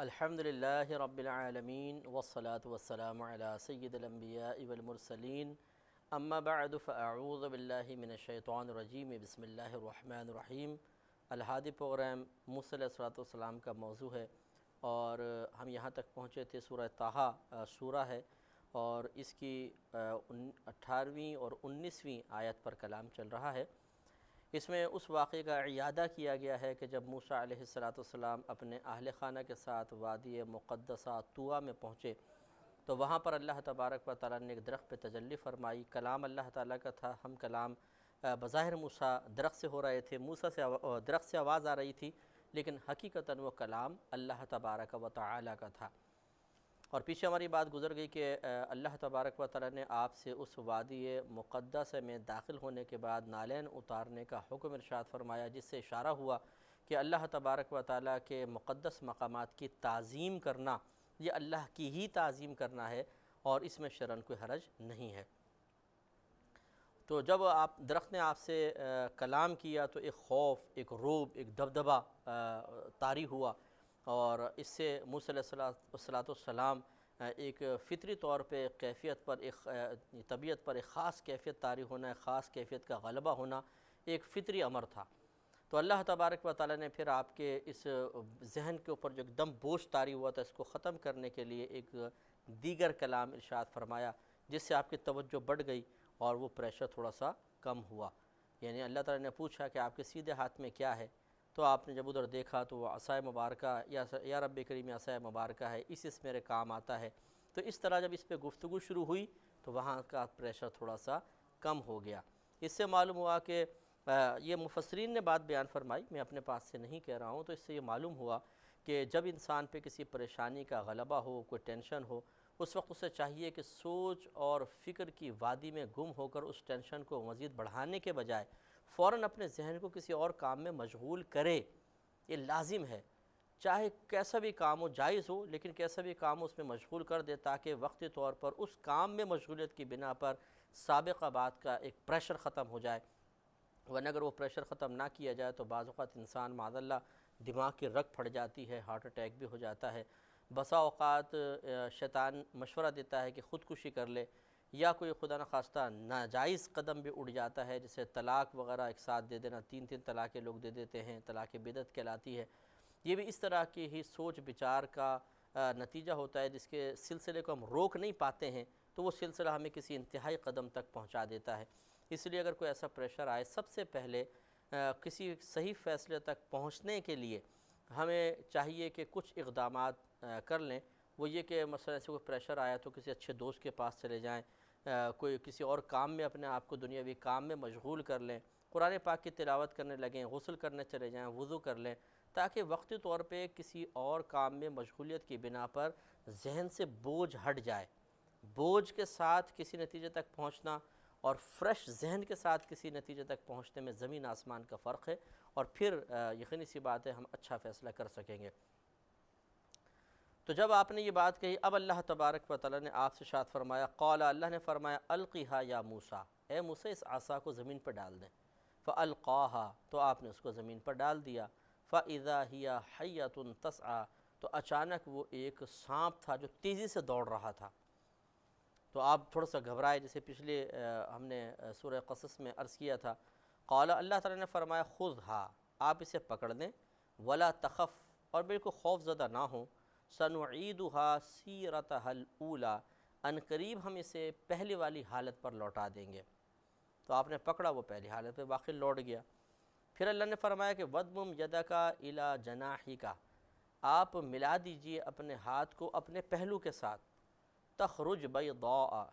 الحمدللہ رب العالمین والصلاة والسلام علی سید الانبیاء والمرسلین اما بعد فاعوذ باللہ من الشیطان الرجیم بسم اللہ الرحمن الرحیم۔ الہادی پروگرام موسیٰ علیہ السلام کا موضوع ہے اور ہم یہاں تک پہنچے تھے سورہ طٰہٰ سورہ ہے اور اس کی 18ویں اور 19ویں آیت پر کلام چل رہا ہے۔ اس میں اس واقعے کا اعادہ کیا گیا ہے کہ جب موسیٰ علیہ السلام اپنے اہل خانہ کے ساتھ وادی مقدسہ طویٰ میں پہنچے تو وہاں پر اللہ تبارک و تعالیٰ نے ایک درخت پہ تجلی فرمائی۔ کلام اللہ تعالیٰ کا تھا، ہم کلام بظاہر موسیٰ درخت سے ہو رہے تھے، موسیٰ سے درخت سے آواز آ رہی تھی، لیکن حقیقتاً وہ کلام اللہ تبارک و تعالیٰ کا تھا۔ اور پیچھے ہماری بات گزر گئی کہ اللہ تبارک و تعالیٰ نے آپ سے اس وادی مقدس میں داخل ہونے کے بعد نالین اتارنے کا حکم ارشاد فرمایا، جس سے اشارہ ہوا کہ اللہ تبارک و تعالیٰ کے مقدس مقامات کی تعظیم کرنا یہ اللہ کی ہی تعظیم کرنا ہے اور اس میں شرعاً کوئی حرج نہیں ہے۔ تو جب درخت نے آپ سے کلام کیا تو ایک خوف، ایک رعب، ایک دبدبہ طاری ہوا اور اس سے موسیٰ علیہ السلام ایک فطری طور پہ کیفیت پر طبیعت پر ایک خاص کیفیت طاری ہونا، ایک خاص کیفیت کا غلبہ ہونا ایک فطری امر تھا۔ تو اللہ تبارک و تعالیٰ نے پھر آپ کے اس ذہن کے اوپر جو ایک دم بوجھ طاری ہوا تھا، اس کو ختم کرنے کے لیے ایک دیگر کلام ارشاد فرمایا، جس سے آپ کی توجہ بڑھ گئی اور وہ پریشر تھوڑا سا کم ہوا۔ یعنی اللہ تعالیٰ نے پوچھا کہ آپ کے سیدھے ہاتھ میں کیا ہے؟ تو آپ نے جب ادھر دیکھا تو وہ عصائے مبارکہ یا رب کریم عصائے مبارکہ ہے، اس میرے کام آتا ہے۔ تو اس طرح جب اس پہ گفتگو شروع ہوئی تو وہاں کا پریشر تھوڑا سا کم ہو گیا۔ اس سے معلوم ہوا کہ یہ مفسرین نے بات بیان فرمائی، میں اپنے پاس سے نہیں کہہ رہا ہوں، تو اس سے یہ معلوم ہوا کہ جب انسان پہ کسی پریشانی کا غلبہ ہو، کوئی ٹینشن ہو، اس وقت اسے چاہیے کہ سوچ اور فکر کی وادی میں گم ہو کر اس ٹینشن کو مزید بڑھانے کے بجائے فوراً اپنے ذہن کو کسی اور کام میں مشغول کرے۔ یہ لازم ہے، چاہے کیسا بھی کام ہو، جائز ہو، لیکن کیسا بھی کام ہو اس میں مشغول کر دے تاکہ وقتی طور پر اس کام میں مشغولیت کی بنا پر سابقہ بات کا ایک پریشر ختم ہو جائے۔ ورنہ اگر وہ پریشر ختم نہ کیا جائے تو بعض اوقات انسان معاذ اللہ دماغ کی رگ پھٹ جاتی ہے، ہارٹ اٹیک بھی ہو جاتا ہے۔ بسا اوقات شیطان مشورہ دیتا ہے کہ خودکشی کر لے، یا کوئی خدا نخواستہ ناجائز قدم بھی اٹھ جاتا ہے، جیسے طلاق وغیرہ ایک ساتھ دے دینا، 3 طلاقیں لوگ دے دیتے ہیں، طلاق بدعت کہلاتی ہے۔ یہ بھی اس طرح کی ہی سوچ بچار کا نتیجہ ہوتا ہے، جس کے سلسلے کو ہم روک نہیں پاتے ہیں تو وہ سلسلہ ہمیں کسی انتہائی قدم تک پہنچا دیتا ہے۔ اس لیے اگر کوئی ایسا پریشر آئے، سب سے پہلے کسی صحیح فیصلے تک پہنچنے کے لیے ہمیں چاہیے کہ کچھ اقدامات کر لیں۔ وہ یہ کہ مثلا ایسے کوئی پریشر آیا تو کسی اچھے دوست کے پاس چلے جائیں، کوئی کسی اور کام میں اپنے آپ کو دنیاوی کام میں مشغول کر لیں، قرآن پاک کی تلاوت کرنے لگیں، غسل کرنے چلے جائیں، وضو کر لیں، تاکہ وقتی طور پہ کسی اور کام میں مشغولیت کی بنا پر ذہن سے بوجھ ہٹ جائے۔ بوجھ کے ساتھ کسی نتیجے تک پہنچنا اور فریش ذہن کے ساتھ کسی نتیجے تک پہنچنے میں زمین آسمان کا فرق ہے، اور پھر یقینی سی بات ہے ہم اچھا فیصلہ کر سکیں گے۔ تو جب آپ نے یہ بات کہی، اب اللہ تبارک و تعالیٰ نے آپ سے ارشاد فرمایا، قال، اللہ نے فرمایا، القیہا یا موسیٰ، اے موسیٰ اس عصا کو زمین پر ڈال دیں۔ فالقاہا، تو آپ نے اس کو زمین پر ڈال دیا۔ فاذا ہی حیۃ تسعیٰ، تو اچانک وہ ایک سانپ تھا جو تیزی سے دوڑ رہا تھا۔ تو آپ تھوڑا سا گھبرائے، جیسے پچھلے ہم نے سورہ قصص میں عرض کیا تھا۔ قال، اللہ تعالیٰ نے فرمایا، خذھا، آپ اسے پکڑ لیں، ولا تخف، اور بالکل خوف زدہ نہ ہوں، سنعیدھا سیرتھا الاولی، ان قریب ہم اسے پہلے والی حالت پر لوٹا دیں گے۔ تو آپ نے پکڑا، وہ پہلی حالت پہ واقعی لوٹ گیا۔ پھر اللہ نے فرمایا کہ وَضْمُمْ يَدَكَ إِلَى جَنَاحِكَ، آپ ملا دیجئے اپنے ہاتھ کو اپنے پہلو کے ساتھ، تخرج بیضاء،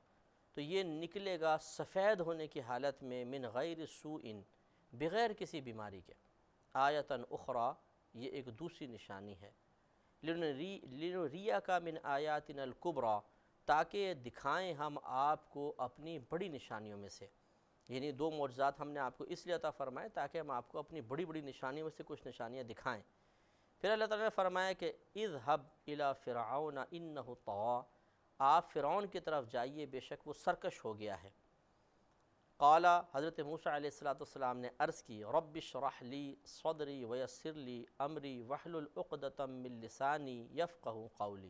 تو یہ نکلے گا سفید ہونے کی حالت میں، من غیر سوء، بغیر کسی بیماری کے، آیۃ اخری، یہ ایک دوسری نشانی ہے، لِنُرِيَكَ مِنْ آیاتنا الکبریٰ، تاکہ دکھائیں ہم آپ کو اپنی بڑی نشانیوں میں سے۔ یعنی 2 معجزات ہم نے آپ کو اس لیے عطا فرمائے تاکہ ہم آپ کو اپنی بڑی بڑی نشانیوں میں سے کچھ نشانیاں دکھائیں۔ پھر اللہ تعالیٰ نے فرمایا کہ اذهب الى فرعون انه طغى، آپ فرعون کی طرف جائیے، بے شک وہ سرکش ہو گیا ہے۔ قال حضرت موسیٰ علیہ السلام نے عرض کی رب اشرح لی صدری ویسر لی امری واحلل عقدۃ من لسانی یفقہوا قولی۔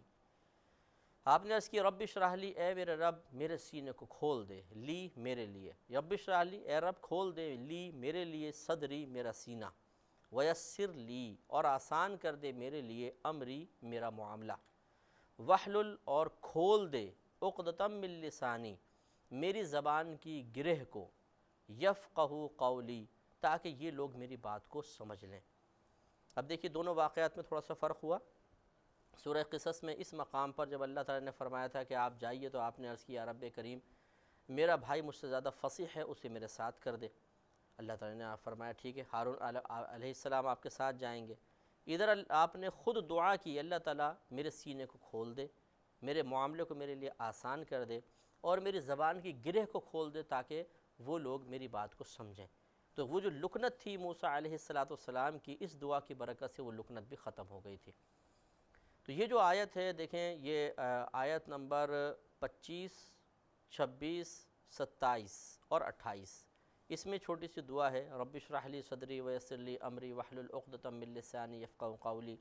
آپ نے عرض کی رب اشرح لی، اے میرے رب میرے سینے کو کھول دے، لی میرے لیے، رب اشرح لی اے رب کھول دے، لی میرے لیے، صدری میرا سینہ، ویسر لی اور آسان کر دے میرے لیے، امری میرا معاملہ، واحلل اور کھول دے، عقدۃ من لسانی میری زبان کی گرہ کو، یفقہوا قولی تاکہ یہ لوگ میری بات کو سمجھ لیں۔ اب دیکھیے دونوں واقعات میں تھوڑا سا فرق ہوا۔ سورہ قصص میں اس مقام پر جب اللہ تعالیٰ نے فرمایا تھا کہ آپ جائیے تو آپ نے عرض کیا رب کریم میرا بھائی مجھ سے زیادہ فصیح ہے، اسے میرے ساتھ کر دے۔ اللہ تعالیٰ نے فرمایا ٹھیک ہے، ہارون علیہ السلام آپ کے ساتھ جائیں گے۔ ادھر آپ نے خود دعا کی اللہ تعالیٰ میرے سینے کو کھول دے، میرے معاملے کو میرے لیے آسان کر دے اور میری زبان کی گرہ کو کھول دے تاکہ وہ لوگ میری بات کو سمجھیں۔ تو وہ جو لکنت تھی موسیٰ علیہ السلام کی، اس دعا کی برکت سے وہ لکنت بھی ختم ہو گئی تھی۔ تو یہ جو آیت ہے دیکھیں، یہ آیت نمبر 25، 26، 27 اور 28، اس میں چھوٹی سی دعا ہے رب اشرح لی صدری ویسر لی امری واحلل عقدۃ من لسانی یفقہوا قولی۔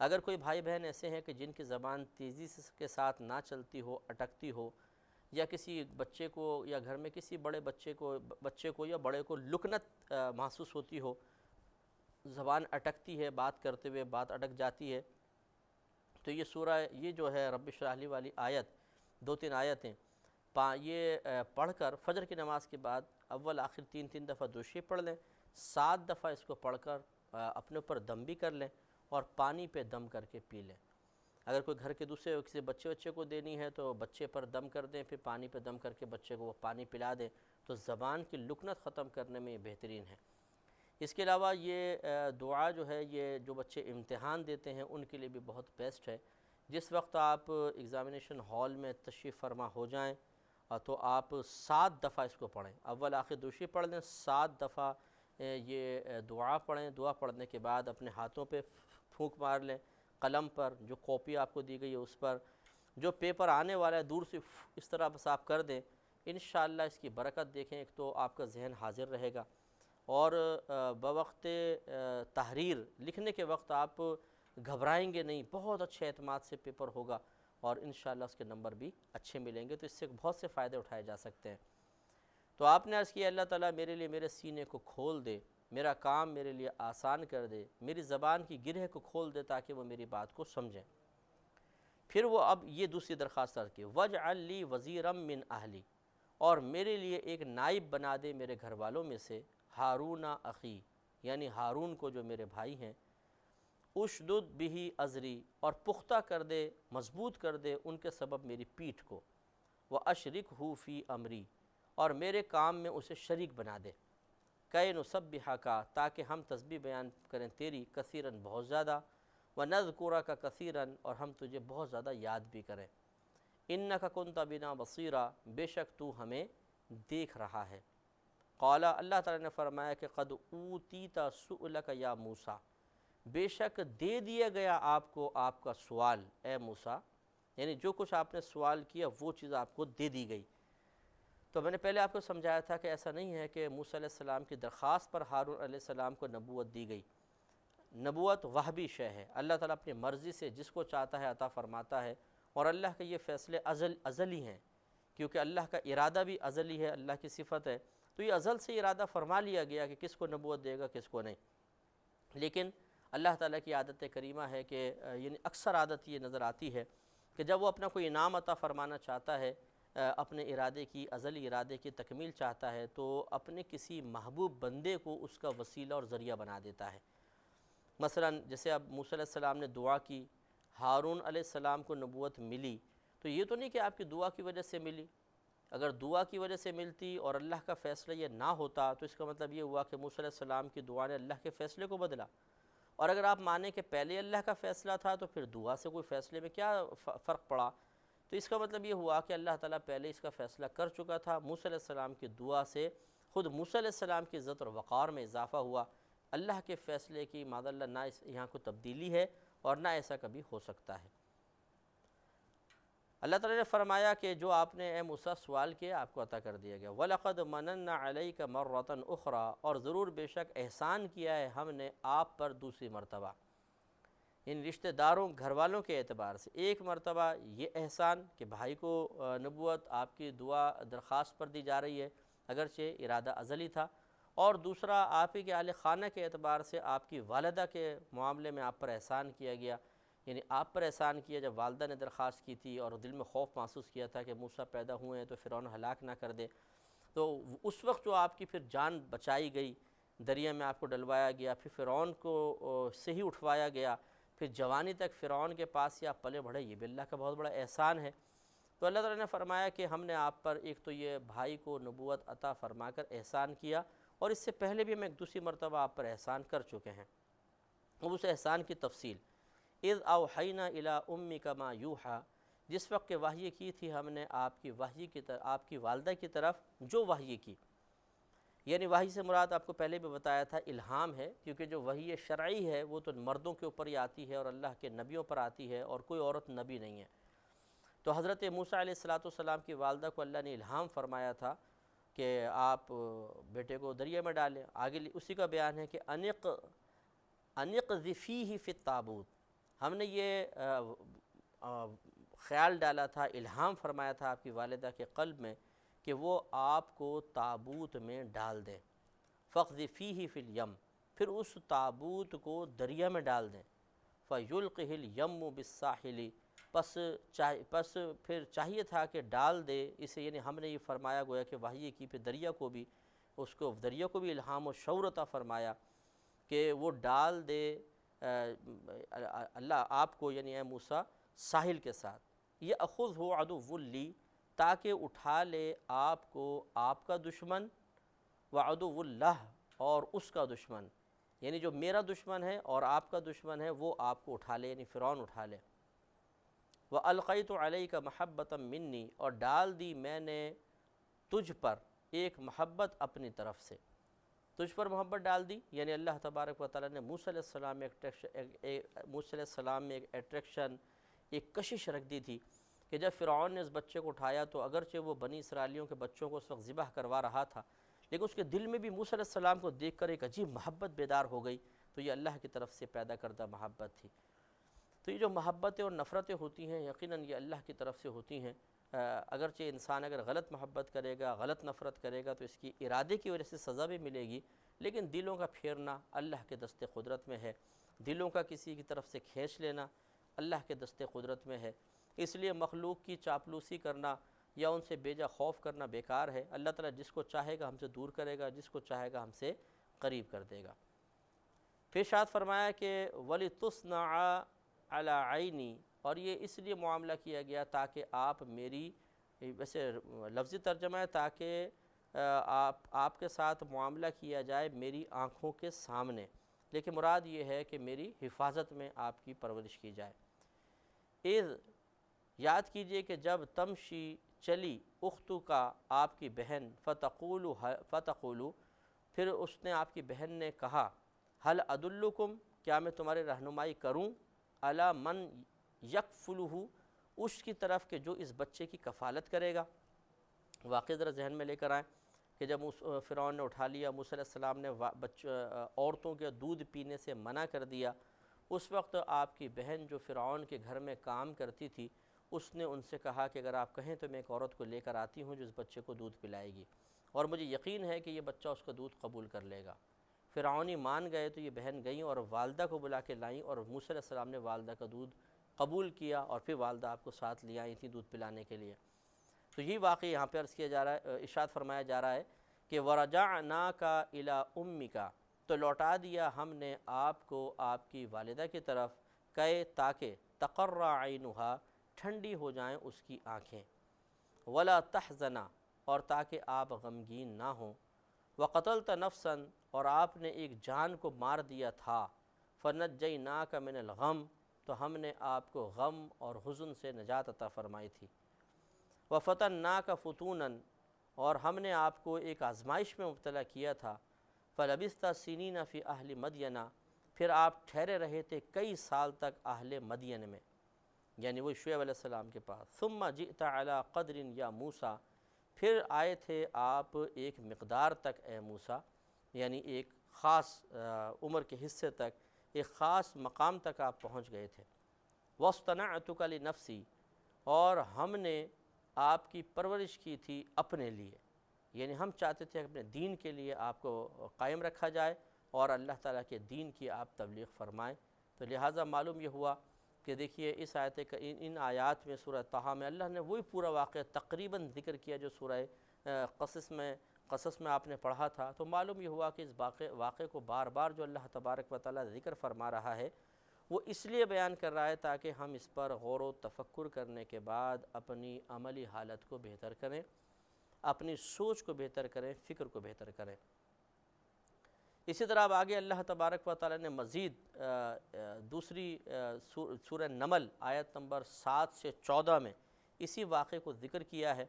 اگر کوئی بھائی بہن ایسے ہیں کہ جن کی زبان تیزی کے ساتھ نہ چلتی ہو، اٹکتی ہو، یا کسی بچے کو یا گھر میں کسی بڑے بچے کو یا بڑے کو لکنت محسوس ہوتی ہو، زبان اٹکتی ہے، بات کرتے ہوئے بات اٹک جاتی ہے، تو یہ سورہ یہ جو ہے رب اشرح لی والی آیت، 2-3 آیتیں یہ پڑھ کر فجر کی نماز کے بعد اول آخر 3 دفعہ دوشی پڑھ لیں، 7 دفعہ اس کو پڑھ کر اپنے اوپر دم بھی کر لیں اور پانی پہ دم کر کے پی لیں۔ اگر کوئی گھر کے دوسرے کسی بچے کو دینی ہے تو بچے پر دم کر دیں، پھر پانی پہ دم کر کے بچے کو وہ پانی پلا دیں، تو زبان کی لکنت ختم کرنے میں یہ بہترین ہے۔ اس کے علاوہ یہ دعا جو ہے، یہ جو بچے امتحان دیتے ہیں ان کے لیے بھی بہت بیسٹ ہے۔ جس وقت آپ ایگزامینیشن ہال میں تشریف فرما ہو جائیں تو آپ 7 دفعہ اس کو پڑھیں، اول آخر دوشی پڑھ لیں، 7 دفعہ یہ دعا پڑھیں۔ دعا پڑھنے کے بعد اپنے ہاتھوں پہ پھونک مار لیں، قلم پر، جو کاپی آپ کو دی گئی ہے اس پر، جو پیپر آنے والا ہے دور سے اس طرح بس آپ کر دیں۔ انشاءاللہ اس کی برکت دیکھیں، ایک تو آپ کا ذہن حاضر رہے گا اور بوقت تحریر لکھنے کے وقت آپ گھبرائیں گے نہیں، بہت اچھے اعتماد سے پیپر ہوگا اور انشاءاللہ اس کے نمبر بھی اچھے ملیں گے۔ تو اس سے بہت سے فائدے اٹھائے جا سکتے ہیں۔ تو آپ نے عرض کیا اللہ تعالیٰ میرے لیے میرے سینے کو کھول دے، میرا کام میرے لیے آسان کر دے، میری زبان کی گرہ کو کھول دے تاکہ وہ میری بات کو سمجھیں۔ پھر وہ اب یہ دوسری درخواست کی وَاجْعَلْ لِي وَزِيرًا مِّنْ أَهْلِي، اور میرے لیے ایک نائب بنا دے میرے گھر والوں میں سے، ہارون اخی یعنی ہارون کو جو میرے بھائی ہیں، اشدد بہ ازری اور پختہ کر دے، مضبوط کر دے ان کے سبب میری پیٹھ کو، وَأَشْرِكْهُ فِي أَمْرِي اور میرے کام میں اسے شریک بنا دے، کَيْ نُسَبِّحَكَ تاکہ ہم تسبیح بیان کریں تیری، کثیراً بہت زیادہ، وَنَذْكُرَكَ کثیراً اور ہم تجھے بہت زیادہ یاد بھی کریں، اِنَّكَ كُنْتَ بِنَا بَصِيرًا بے شک تو ہمیں دیکھ رہا ہے۔ قال اللہ تعالیٰ نے فرمایا کہ قد اوتیت سؤلک یا موسیٰ، بے شک دے دیا گیا آپ کو آپ کا سوال اے موسیٰ، یعنی جو کچھ آپ نے سوال کیا وہ چیز آپ کو دے دی گئی۔ تو میں نے پہلے آپ کو سمجھایا تھا کہ ایسا نہیں ہے کہ موسیٰ علیہ السلام کی درخواست پر ہارون علیہ السلام کو نبوت دی گئی۔ نبوت وہبی شے ہے، اللہ تعالیٰ اپنی مرضی سے جس کو چاہتا ہے عطا فرماتا ہے، اور اللہ کے یہ فیصلے ازلی ہیں، کیونکہ اللہ کا ارادہ بھی ازلی ہے، اللہ کی صفت ہے، تو یہ ازل سے ارادہ فرما لیا گیا کہ کس کو نبوت دے گا کس کو نہیں۔ لیکن اللہ تعالیٰ کی عادت کریمہ ہے کہ یعنی اکثر عادت یہ نظر آتی ہے کہ جب وہ اپنا کوئی انعام عطا فرمانا چاہتا ہے، اپنے ارادے کی ازلی ارادے کی تکمیل چاہتا ہے، تو اپنے کسی محبوب بندے کو اس کا وسیلہ اور ذریعہ بنا دیتا ہے۔ مثلا جیسے اب موسیٰ علیہ السلام نے دعا کی، ہارون علیہ السلام کو نبوت ملی، تو یہ تو نہیں کہ آپ کی دعا کی وجہ سے ملی، اگر دعا کی وجہ سے ملتی اور اللہ کا فیصلہ یہ نہ ہوتا تو اس کا مطلب یہ ہوا کہ موسیٰ علیہ السلام کی دعا نے اللہ کے فیصلے کو بدلا، اور اگر آپ مانیں کہ پہلے اللہ کا فیصلہ تھا تو پھر دعا سے کوئی فیصلے میں کیا فرق پڑا، تو اس کا مطلب یہ ہوا کہ اللہ تعالیٰ پہلے اس کا فیصلہ کر چکا تھا، موسیٰ علیہ السلام کی دعا سے خود موسیٰ علیہ السلام کی عزت اور وقار میں اضافہ ہوا، اللہ کے فیصلے کی معاذ اللہ نہ یہاں کوئی تبدیلی ہے اور نہ ایسا کبھی ہو سکتا ہے۔ اللہ تعالیٰ نے فرمایا کہ جو آپ نے اے موسیٰ سوال کیا آپ کو عطا کر دیا گیا۔ وَلَقَدْ مَنَنَّا عَلَيْكَ مَرَّةً أُخْرَى، اور ضرور بے شک احسان کیا ہے ہم نے آپ پر دوسری مرتبہ، ان رشتہ داروں گھر والوں کے اعتبار سے۔ ایک مرتبہ یہ احسان کہ بھائی کو نبوت آپ کی دعا درخواست پر دی جا رہی ہے، اگرچہ ارادہ ازلی تھا، اور دوسرا آپ ہی کے اہل خانہ کے اعتبار سے آپ کی والدہ کے معاملے میں آپ پر احسان کیا گیا، یعنی آپ پر احسان کیا جب والدہ نے درخواست کی تھی اور دل میں خوف محسوس کیا تھا کہ موسیٰ پیدا ہوئے ہیں تو فرعون ہلاک نہ کر دے، تو اس وقت جو آپ کی پھر جان بچائی گئی، دریا میں آپ کو ڈلوایا گیا، پھر فرعون کو سے ہی اٹھوایا گیا، پھر جوانی تک فرعون کے پاس ہی آپ پلے بڑھے، یہ بھی اللہ کا بہت بڑا احسان ہے۔ تو اللہ تعالیٰ نے فرمایا کہ ہم نے آپ پر ایک تو یہ بھائی کو نبوت عطا فرما کر احسان کیا، اور اس سے پہلے بھی ہم ایک دوسری مرتبہ آپ پر احسان کر چکے ہیں۔ اب اس احسان کی تفصیل، اذ اوحینا الی امک ما یوحی، جس وقت کہ وحی کی تھی ہم نے آپ کی والدہ کی طرف جو وحی کی، یعنی وحی سے مراد آپ کو پہلے بھی بتایا تھا الہام ہے، کیونکہ جو وحی شرعی ہے وہ تو مردوں کے اوپر ہی آتی ہے اور اللہ کے نبیوں پر آتی ہے، اور کوئی عورت نبی نہیں ہے۔ تو حضرت موسیٰ علیہ السلام کی والدہ کو اللہ نے الہام فرمایا تھا کہ آپ بیٹے کو دریا میں ڈالیں۔ آگے اسی کا بیان ہے کہ انقذفیہ فی التابوت، ہم نے یہ خیال ڈالا تھا، الہام فرمایا تھا آپ کی والدہ کے قلب میں کہ وہ آپ کو تابوت میں ڈال دیں۔ فاقذفیہ فی الیم، پھر اس تابوت کو دریا میں ڈال دیں۔ فیلقہ الیم بالساحل، پس پھر چاہیے تھا کہ ڈال دے اسے، یعنی ہم نے یہ فرمایا گویا کہ وحی کی، پھر دریا کو بھی الہام و شعور عطا فرمایا کہ وہ ڈال دے اللہ آپ کو، یعنی اے موسیٰ، ساحل کے ساتھ۔ یأخذہ عدو لی، تاکہ اٹھا لے آپ کو آپ کا دشمن، وعدو اللہ، اور اس کا دشمن، یعنی جو میرا دشمن ہے اور آپ کا دشمن ہے وہ آپ کو اٹھا لے، یعنی فرعون اٹھا لے۔ وَأَلْقَيْتُ عَلَيْكَ مَحَبَّةً مِّنِّي، اور ڈال دی میں نے تجھ پر ایک محبت اپنی طرف سے، تجھ پر محبت ڈال دی، یعنی اللہ تبارک و تعالیٰ نے موسیٰ علیہ السلام میں ایک اٹریکشن، ایک کشش رکھ دی تھی کہ جب فرعون نے اس بچے کو اٹھایا تو اگرچہ وہ بنی اسرائیلیوں کے بچوں کو اس وقت ذبح کروا رہا تھا، لیکن اس کے دل میں بھی موسیٰ علیہ السلام کو دیکھ کر ایک عجیب محبت بیدار ہو گئی، تو یہ اللہ کی طرف سے پیدا کردہ محبت تھی۔ تو یہ جو محبتیں اور نفرتیں ہوتی ہیں یقیناً یہ اللہ کی طرف سے ہوتی ہیں، اگرچہ انسان اگر غلط محبت کرے گا، غلط نفرت کرے گا تو اس کی ارادے کی وجہ سے سزا بھی ملے گی، لیکن دلوں کا پھیرنا اللہ کے دست قدرت میں ہے، دلوں کا کسی کی طرف سے کھینچ لینا اللہ کے دست قدرت میں ہے۔ اس لیے مخلوق کی چاپلوسی کرنا یا ان سے بیجا خوف کرنا بیکار ہے۔ اللہ تعالیٰ جس کو چاہے گا ہم سے دور کرے گا، جس کو چاہے گا ہم سے قریب کر دے گا۔ پھر ارشاد فرمایا کہ وَلِتُصْنَعَ عَلَىٰ عَيْنِي، اور یہ اس لیے معاملہ کیا گیا تاکہ آپ میری، ویسے لفظی ترجمہ ہے تاکہ آپ کے ساتھ معاملہ کیا جائے میری آنکھوں کے سامنے، لیکن مراد یہ ہے کہ میری حفاظت میں آپ کی پرورش کی جائے۔ اذ، یاد کیجئے کہ جب تمشی چلی، اختو کا آپ کی بہن، فتقولو، پھر اس نے آپ کی بہن نے کہا، هل ادلکم، کیا میں تمہاری رہنمائی کروں، علی من یکفلہ، اس کی طرف کہ جو اس بچے کی کفالت کرے گا۔ واقعہ ذرا ذہن میں لے کر آئیں کہ جب فرعون نے اٹھا لیا، موسیٰ علیہ السلام نے عورتوں کے دودھ پینے سے منع کر دیا، اس وقت آپ کی بہن جو فرعون کے گھر میں کام کرتی تھی اس نے ان سے کہا کہ اگر آپ کہیں تو میں ایک عورت کو لے کر آتی ہوں جو اس بچے کو دودھ پلائے گی، اور مجھے یقین ہے کہ یہ بچہ اس کا دودھ قبول کر لے گا۔ فرعونی مان گئے تو یہ بہن گئیں اور والدہ کو بلا کے لائیں، اور موسیٰ علیہ السلام نے والدہ کا دودھ قبول کیا، اور پھر والدہ آپ کو ساتھ لے آئی تھی دودھ پلانے کے لیے۔ تو یہ واقعہ یہاں پہ عرض کیا جا رہا ہے، ارشاد فرمایا جا رہا ہے کہ وَرَجَعْنَاكَ إِلَىٰ أُمِّكَ، تو لوٹا دیا ہم نے آپ کو آپ کی والدہ کی طرف، تاکہ تقر عینہا، ٹھنڈی ہو جائیں اس کی آنکھیں، وَلَا تَحْزَنَ، اور تاکہ آپ غمگین نہ ہوں، وَقَتَلْتَ نَفْسًا، اور آپ نے ایک جان کو مار دیا تھا، فَنَجَّيْنَاكَ مِنَ الْغَمِّ، تو ہم نے آپ کو غم اور حزن سے نجات عطا فرمائی تھی، وَفَتَنَّاكَ فُتُونًا، اور ہم نے آپ کو ایک آزمائش میں مبتلا کیا تھا، فَلَبِثْتَ سِنِينَ فِي أَهْلِ مَدْيَنَ، پھر آپ ٹھہرے رہے تھے کئی سال تک اہل مدین میں، یعنی وہ شعیب علیہ السلام کے پاس، ثم جئت علی قدر یا موسیٰ، پھر آئے تھے آپ ایک مقدار تک اے موسیٰ، یعنی ایک خاص عمر کے حصے تک، ایک خاص مقام تک آپ پہنچ گئے تھے۔ وَاصْطَنَعْتُكَ لِنَفْسِي، اور ہم نے آپ کی پرورش کی تھی اپنے لیے، یعنی ہم چاہتے تھے اپنے دین کے لیے آپ کو قائم رکھا جائے اور اللہ تعالیٰ کے دین کی آپ تبلیغ فرمائیں۔ تو لہٰذا معلوم یہ ہوا کہ دیکھیے اس آیت ان آیات میں سورہ طٰہٰ میں اللہ نے وہی پورا واقعہ تقریباً ذکر کیا جو سورہ قصص میں آپ نے پڑھا تھا۔ تو معلوم یہ ہوا کہ اس واقعے کو بار بار جو اللہ تبارک و تعالیٰ ذکر فرما رہا ہے وہ اس لیے بیان کر رہا ہے تاکہ ہم اس پر غور و تفکر کرنے کے بعد اپنی عملی حالت کو بہتر کریں، اپنی سوچ کو بہتر کریں، فکر کو بہتر کریں۔ اسی طرح اب آگے اللہ تبارک و تعالیٰ نے مزید دوسری سورہ نمل آیت نمبر 7 سے 14 میں اسی واقعے کو ذکر کیا ہے،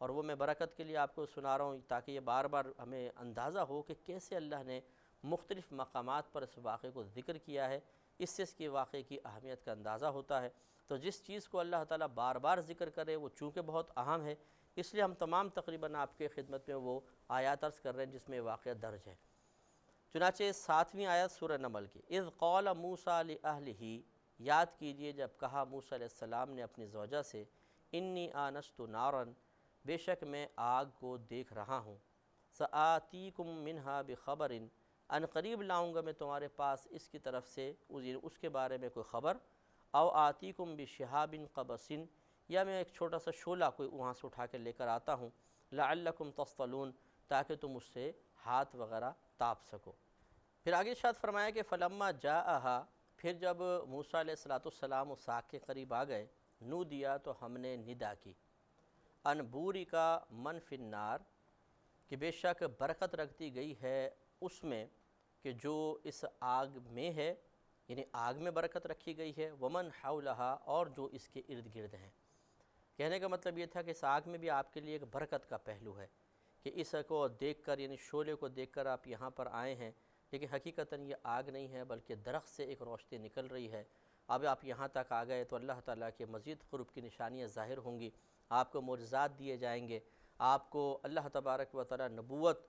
اور وہ میں برکت کے لیے آپ کو سنا رہا ہوں تاکہ یہ بار بار ہمیں اندازہ ہو کہ کیسے اللہ نے مختلف مقامات پر اس واقعے کو ذکر کیا ہے، اس سے اس کے واقعے کی اہمیت کا اندازہ ہوتا ہے۔ تو جس چیز کو اللہ تعالیٰ بار بار ذکر کرے وہ چونکہ بہت اہم ہے، اس لیے ہم تمام تقریباً آپ کے خدمت میں وہ آیات عرض کر رہے ہیں جس میں واقعہ درج ہے۔ چنانچہ 7ویں آیت سورہ نمل کی، اذ قال موسیٰ لأہلہ، یاد کیجئے جب کہا موسیٰ علیہ السلام نے اپنی زوجہ سے، انی آنست نارا، بے شک میں آگ کو دیکھ رہا ہوں، سآتیکم منہا بخبر، ان قریب لاؤں گا میں تمہارے پاس اس کی طرف سے اس کے بارے میں کوئی خبر، او آتیکم بشہاب قبس، یا میں ایک چھوٹا سا شعلہ کوئی وہاں سے اٹھا کے لے کر آتا ہوں، لعلکم تصطلون، تاکہ تم اس سے ہاتھ وغیرہ تاپ سکو۔ پھر آگے ارشاد فرمایا کہ فلما جاءہا، پھر جب موسیٰ علیہ السلام اس آگ کے قریب آ گئے، نودیا، تو ہم نے ندا کی، ان بورکا من فی النار، کہ بے شک برکت رکھ دی گئی ہے اس میں کہ جو اس آگ میں ہے، یعنی آگ میں برکت رکھی گئی ہے، ومن حولہا، اور جو اس کے ارد گرد ہیں۔ کہنے کا مطلب یہ تھا کہ اس آگ میں بھی آپ کے لیے ایک برکت کا پہلو ہے کہ اس کو دیکھ کر، یعنی شعلے کو دیکھ کر آپ یہاں پر آئے ہیں، لیکن حقیقتاً یہ آگ نہیں ہے بلکہ درخت سے ایک روشنی نکل رہی ہے۔ اب آپ یہاں تک آ گئے تو اللہ تعالیٰ کے مزید قرب کی نشانیاں ظاہر ہوں گی، آپ کو معجزات دیے جائیں گے، آپ کو اللہ تبارک و تعالیٰ نبوت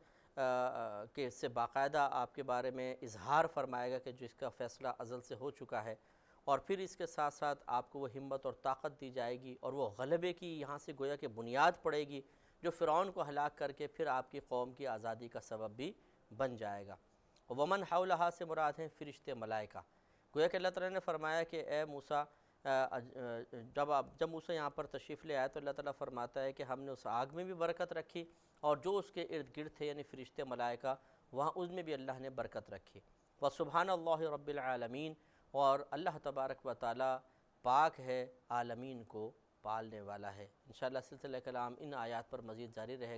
کے سے باقاعدہ آپ کے بارے میں اظہار فرمائے گا کہ جس کا فیصلہ ازل سے ہو چکا ہے، اور پھر اس کے ساتھ ساتھ آپ کو وہ ہمت اور طاقت دی جائے گی، اور وہ غلبے کی یہاں سے گویا کہ بنیاد پڑے گی جو فرعون کو ہلاک کر کے پھر آپ کی قوم کی آزادی کا سبب بھی بن جائے گا۔ ومن حولہا سے مراد ہیں فرشتے ملائکہ۔ گویا کہ اللہ تعالیٰ نے فرمایا کہ اے موسیٰ، جب موسیٰ یہاں پر تشریف لے آئے تو اللہ تعالیٰ فرماتا ہے کہ ہم نے اس آگ میں بھی برکت رکھی، اور جو اس کے ارد گرد تھے یعنی فرشتے ملائکہ، وہاں اس میں بھی اللہ نے برکت رکھی۔ وسبحان اللہ رب العالمین، اور اللہ تبارک و تعالیٰ پاک ہے، عالمین کو پالنے والا ہے۔ انشاءاللہ سلسلہ کلام ان آیات پر مزید جاری رہے گا۔